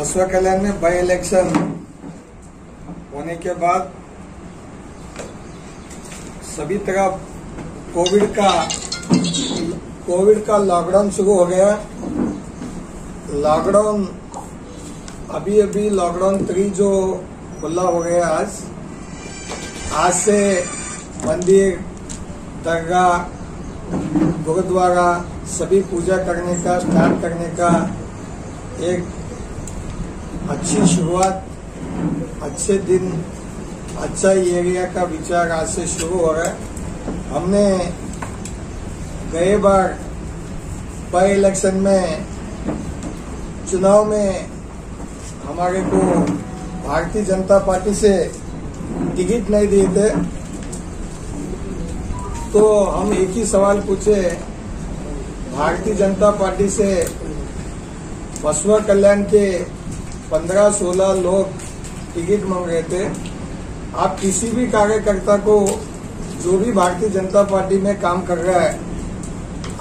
बसवा कल्याण में by election होने के बाद सभी तरफ कोविड का लॉकडाउन शुरू हो गया। लॉकडाउन अभी लॉकडाउन 3 जो खुला हो गया आज से मंदिर, दरगाह, गुरुद्वारा सभी पूजा करने का, स्टार्ट करने का एक अच्छी शुरुआत, अच्छे दिन, अच्छा एरिया का विचार आज से शुरू हो रहा है। हमने गए बार बाई इलेक्शन में चुनाव में हमारे को भारतीय जनता पार्टी से टिकट नहीं दिए थे, तो हम एक ही सवाल पूछे भारतीय जनता पार्टी से, बसवा कल्याण के 15-16 लोग टिकट मांग रहे थे। आप किसी भी कार्यकर्ता को, जो भी भारतीय जनता पार्टी में काम कर रहा है,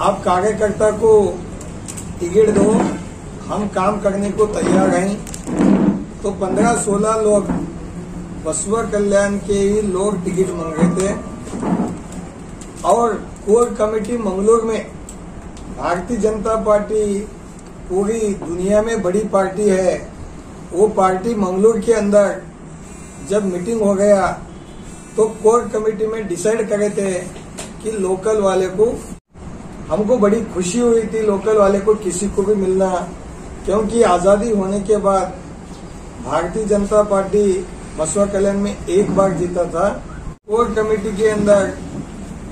आप कार्यकर्ता को टिकट दो, हम काम करने को तैयार हैं। तो 15-16 लोग बसवा कल्याण के ही लोग टिकट मांग रहे थे। और कोर कमेटी मंगलौर में भारतीय जनता पार्टी पूरी दुनिया में बड़ी पार्टी है। वो पार्टी मंगलौर के अंदर जब मीटिंग हो गया तो कोर कमेटी में डिसाइड करे थे कि लोकल वाले को, हमको बड़ी खुशी हुई थी लोकल वाले को किसी को भी मिलना, क्योंकि आजादी होने के बाद भारतीय जनता पार्टी बसवा कल्याण में एक बार जीता था। कोर कमेटी के अंदर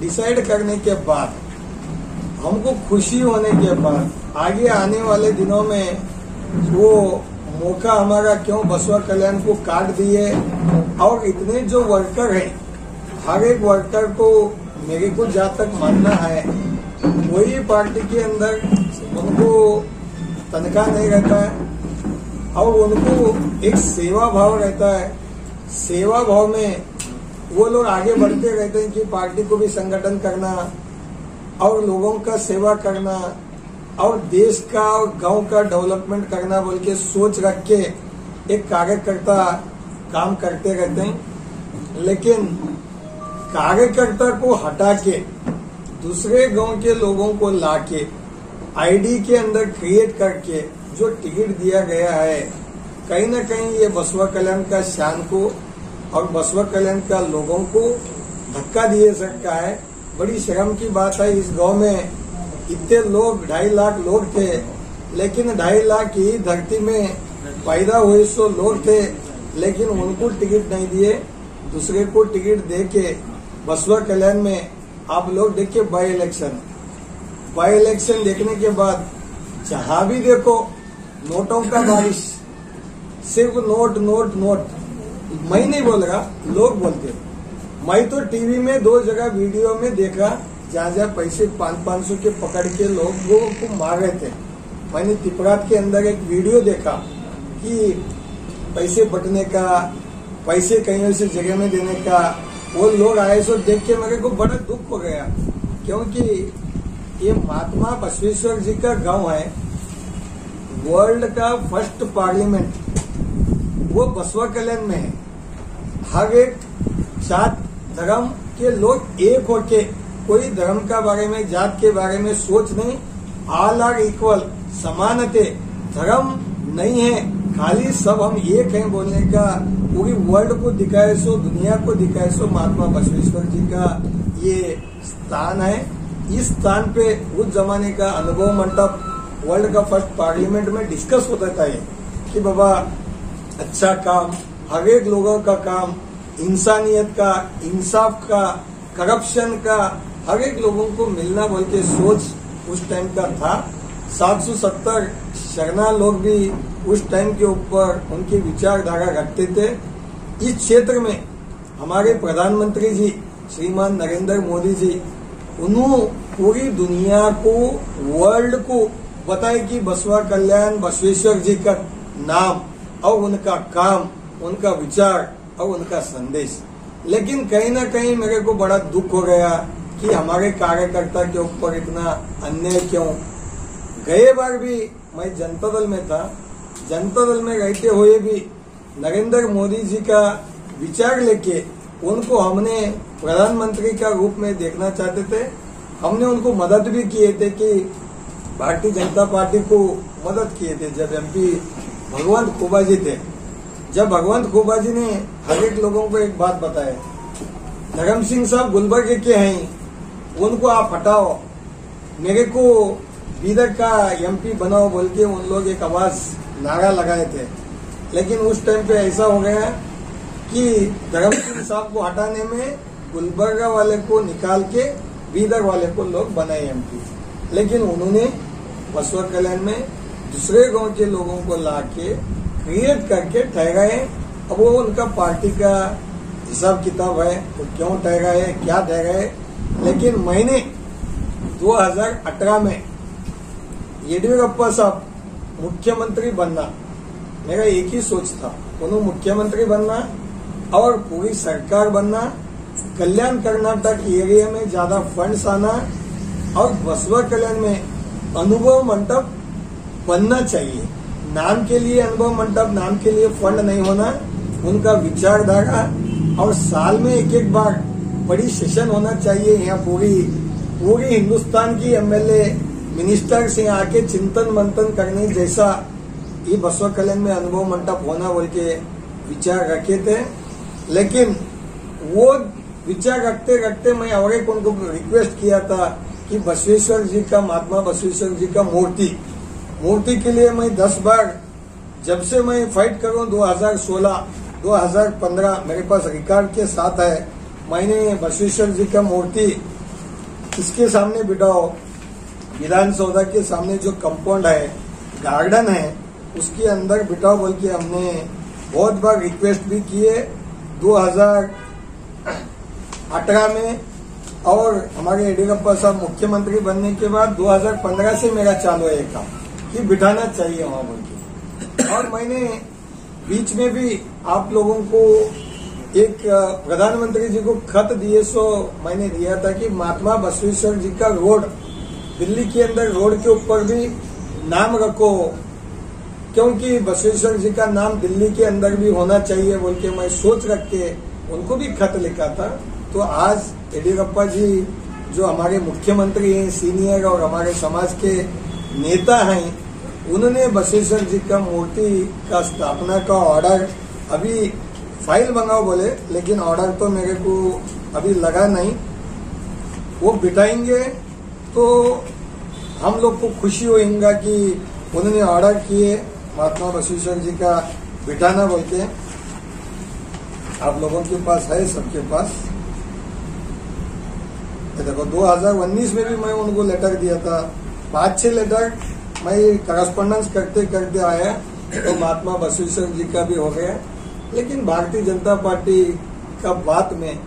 डिसाइड करने के बाद, हमको खुशी होने के बाद, आगे आने वाले दिनों में वो मौका हमारा क्यों बसवा कल्याण को काट दिए। और इतने जो वर्कर हैं, हर एक वर्कर को मेरे को जहाँ तक मानना है, कोई पार्टी के अंदर उनको तनख्वाह नहीं रहता है और उनको एक सेवा भाव रहता है। सेवा भाव में वो लोग आगे बढ़ते रहते हैं कि पार्टी को भी संगठन करना और लोगों का सेवा करना और देश का और गांव का डेवलपमेंट करना बोल के सोच रख के एक कार्यकर्ता काम करते रहते हैं। लेकिन कार्यकर्ता को हटा के दूसरे गांव के लोगों को लाके आईडी के अंदर क्रिएट करके जो टिकट दिया गया है, कहीं न कहीं ये बसवा कल्याण का शान को और बसवा कल्याण का लोगों को धक्का दिए सकता है। बड़ी शर्म की बात है, इस गांव में इतने लोग 2.5 लाख लोग थे, लेकिन 2.5 लाख ही धरती में पैदा हुए 100 लोग थे, लेकिन उनको टिकट नहीं दिए। दूसरे को टिकट दे के बसवा कल्याण में आप लोग देखिए बाई इलेक्शन देखने के बाद जहां भी देखो नोटों का बारिश, सिर्फ नोट नोट नोट। मैं नहीं बोल रहा, लोग बोलते। मैं तो टीवी में 2 जगह वीडियो में देखा जहाँ पैसे 500-500 के पकड़ के लोगों को मार रहे थे। मैंने तिपरात के अंदर एक वीडियो देखा कि पैसे बटने का, पैसे कहीं से जगह में देने का, वो लोग आए सो देख के मेरे को बड़ा दुख हो गया, क्योंकि ये महात्मा बसवेश्वर जी का गांव है। वर्ल्ड का फर्स्ट पार्लियामेंट वो बसवा कल्याण में है। हर एक जात धर्म के लोग एक होके, कोई धर्म का बारे में, जात के बारे में सोच नहीं, ऑल आर इक्वल, समानते, धर्म नहीं है, खाली सब हम एक हैं बोलने का पूरी वर्ल्ड को दिखाए सो, दुनिया को दिखाए सो महात्मा बसवेश्वर जी का ये स्थान है। इस स्थान पे उस जमाने का अनुभव मंडप वर्ल्ड का फर्स्ट पार्लियामेंट में डिस्कस होता था कि बाबा अच्छा काम, हर एक लोगों का काम, इंसानियत का, इंसाफ का, करप्शन का, हर एक लोगों को मिलना बोल के सोच उस टाइम का था। 770 शरणा लोग भी उस टाइम के ऊपर उनकी विचारधारा रखते थे। इस क्षेत्र में हमारे प्रधानमंत्री जी श्रीमान नरेंद्र मोदी जी, उन्होंने पूरी दुनिया को, वर्ल्ड को बताए कि बसवा कल्याण बसवेश्वर जी का नाम और उनका काम, उनका विचार और उनका संदेश। लेकिन कहीं न कहीं मेरे को बड़ा दुख हो गया कि हमारे कार्यकर्ता के ऊपर इतना अन्याय क्यों। गए बार भी मैं जनता दल में था, जनता दल में रहते हुए भी नरेंद्र मोदी जी का विचार लेके उनको हमने प्रधानमंत्री का रूप में देखना चाहते थे। हमने उनको मदद भी किए थे कि भारतीय जनता पार्टी को मदद किए थे जब एमपी भगवंत खुबा जी थे। जब भगवंत खुबा जी ने हर एक लोगों को एक बात बताया, धर्म सिंह साहब गुलबर्ग के हैं, उनको आप हटाओ, मेरे को बीदर का एमपी बनाओ बोल के उन लोग एक आवाज नारा लगाए थे। लेकिन उस टाइम पे ऐसा हो गया कि धर्म सिंह साहब को हटाने में गुलबर्गा वाले को निकाल के बीदर वाले को लोग बनाए एमपी। लेकिन उन्होंने बसवा कल्याण में दूसरे गांव के लोगों को लाके क्रिएट करके ठहराए। अब वो उनका पार्टी का हिसाब किताब है, वो क्यों ठहराए क्या ठहराए। लेकिन मैंने 2018 में येडियुरप्पा साहब मुख्यमंत्री बनना, मेरा एक ही सोच था, उन्होंने मुख्यमंत्री बनना और पूरी सरकार बनना, कल्याण कर्नाटक एरिया में ज्यादा फंड्स आना और बसवा कल्याण में अनुभव मंडप बनना चाहिए। नाम के लिए अनुभव मंडप, नाम के लिए फंड नहीं होना, उनका विचारधारा। और साल में एक बार बड़ी सेशन होना चाहिए। यहाँ पूरी हिंदुस्तान की एमएलए मिनिस्टर से आके चिंतन मंथन करने जैसा ये बसवा कल्याण में अनुभव मंडप होना बोल के विचार रखे थे। लेकिन वो विचार रखते रखते मैं और एक उनको रिक्वेस्ट किया था कि बसवेश्वर जी का, महात्मा बसवेश्वर जी का मूर्ति के लिए मैं 10 बार, जब से मैं फाइट करूं 2016 2015 मेरे पास रिकॉर्ड के साथ है, मैंने बसवेश्वर जी का मूर्ति इसके सामने बिठाओ, विधानसौधा के सामने जो कंपाउंड है, गार्डन है, उसके अंदर बिठाओ बोल के हमने बहुत बार रिक्वेस्ट भी किए 2018 में। और हमारे येडियुरप्पा साहब मुख्यमंत्री बनने के बाद 2015 से मेरा चालू है काम कि बिठाना चाहिए वहां बोल के। और मैंने बीच में भी आप लोगों को एक प्रधानमंत्री जी को खत दिए, सो मैंने दिया था कि महात्मा बसवेश्वर जी का रोड, दिल्ली के अंदर रोड के ऊपर भी नाम रखो, क्योंकि बसवेश्वर जी का नाम दिल्ली के अंदर भी होना चाहिए बोल के मैं सोच रख के उनको भी खत लिखा था। तो आज येडियुरप्पा जी जो हमारे मुख्यमंत्री हैं, सीनियर और हमारे समाज के नेता हैं, उन्होंने बसवेश्वर जी का मूर्ति का स्थापना का ऑर्डर अभी फाइल मंगाओ बोले, लेकिन ऑर्डर तो मेरे को अभी लगा नहीं। वो बिठाएंगे तो हम लोग को खुशी होगा कि उन्होंने ऑर्डर किए महात्मा बसवेश्वर जी का बिठाना बोल के। आप लोगों के पास है, सबके पास देखो 2019 में भी मैं उनको लेटर दिया था, 5-6 लेटर मैं करस्पॉन्डेंस करते करते आया, तो महात्मा बसवेश्वर जी का भी हो गया। लेकिन भारतीय जनता पार्टी का बात में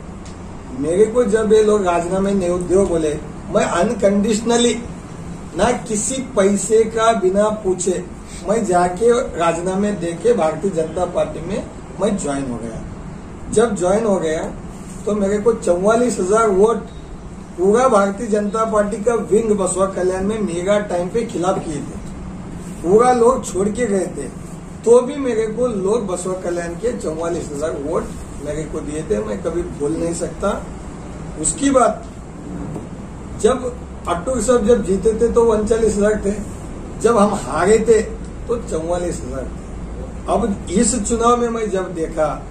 मेरे को जब ये लोग राजीनामे नहीं दो बोले, मैं अनकंडीशनली ना किसी पैसे का बिना पूछे मैं जाके राजीनामे देके भारतीय जनता पार्टी में मैं ज्वाइन हो गया। जब ज्वाइन हो गया तो मेरे को 44,000 वोट पूरा भारतीय जनता पार्टी का विंग बसवा कल्याण में मेगा टाइम पे खिलाफ किए थे। पूरा लोग छोड़ के गए थे, तो भी मेरे को लोग बसवा कल्याण के 44,000 वोट मेरे को दिए थे। मैं कभी भूल नहीं सकता। उसकी बात जब अटूर साहब जब जीते थे तो 39,000 थे, जब हम हारे थे तो 44,000 थे। अब इस चुनाव में मैं जब देखा,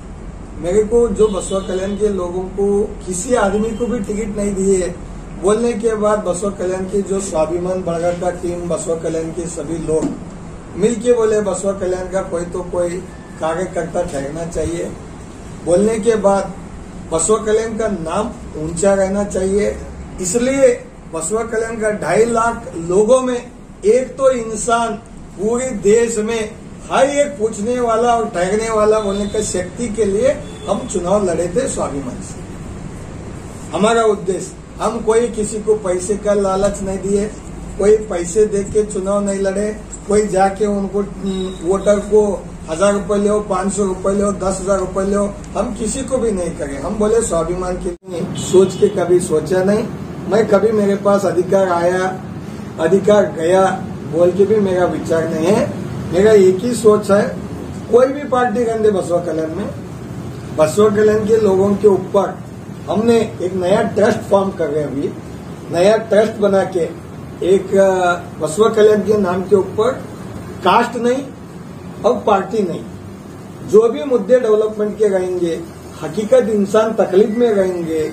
मेरे को जो बसवा कल्याण के लोगों को किसी आदमी को भी टिकट नहीं दिए बोलने के बाद बसवा कल्याण की जो स्वाभिमान बड़गढ़ का टीम, बसवा कल्याण के सभी लोग मिलके बोले बसवा कल्याण का कोई तो कोई कार्यकर्ता ठहरना चाहिए। बोलने के बाद बसवा कल्याण का नाम ऊंचा रहना चाहिए, इसलिए बसवा कल्याण का 2.5 लाख लोगों में एक तो इंसान पूरे देश में हर एक पूछने वाला और ठहरने वाला बोलने का शक्ति के लिए हम चुनाव लड़े थे स्वाभिमान से। हमारा उद्देश्य, हम कोई किसी को पैसे का लालच नहीं दिए, कोई पैसे दे के चुनाव नहीं लड़े, कोई जाके उनको वोटर को 1,000 रुपए ले, 500 रुपए ले, 10,000 रुपए ले, हम किसी को भी नहीं करे। हम बोले स्वाभिमान के लिए सोच के कभी सोचा नहीं। मैं कभी मेरे पास अधिकार आया अधिकार गया बोल के भी मेरा विचार नहीं है। मेरा एक ही सोच है, कोई भी पार्टी रहने दे बसवा कल्याण में, बसवा कल्याण के लोगों के ऊपर हमने एक नया ट्रस्ट फॉर्म कर रहे हैं। अभी नया ट्रस्ट बना के एक बसवा कल्याण के नाम के ऊपर कास्ट नहीं और पार्टी नहीं, जो भी मुद्दे डेवलपमेंट के रहेंगे, हकीकत इंसान तकलीफ में रहेंगे,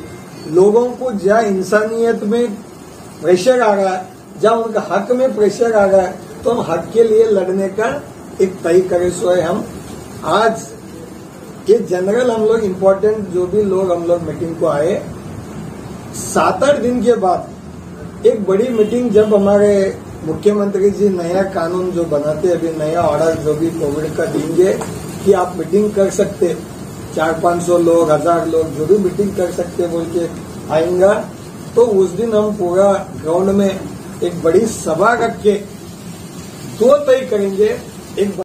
लोगों को जहाँ इंसानियत में प्रेशर आ रहा है, जहाँ उनका हक में प्रेशर आ रहा है, तो हम हक के लिए लड़ने का एक तय करे। सो है हम आज ये जनरल हम लोग इम्पोर्टेंट जो भी लोग हम लोग मीटिंग को आए, 7-8 दिन के बाद एक बड़ी मीटिंग जब हमारे मुख्यमंत्री जी नया कानून जो बनाते, अभी नया ऑर्डर जो भी कोविड का देंगे कि आप मीटिंग कर सकते, 400-500 लोग, 1000 लोग जो भी मीटिंग कर सकते बोल के आएंगा, तो उस दिन हम पूरा ग्राउंड में एक बड़ी सभा रख के 2 तय करेंगे। एक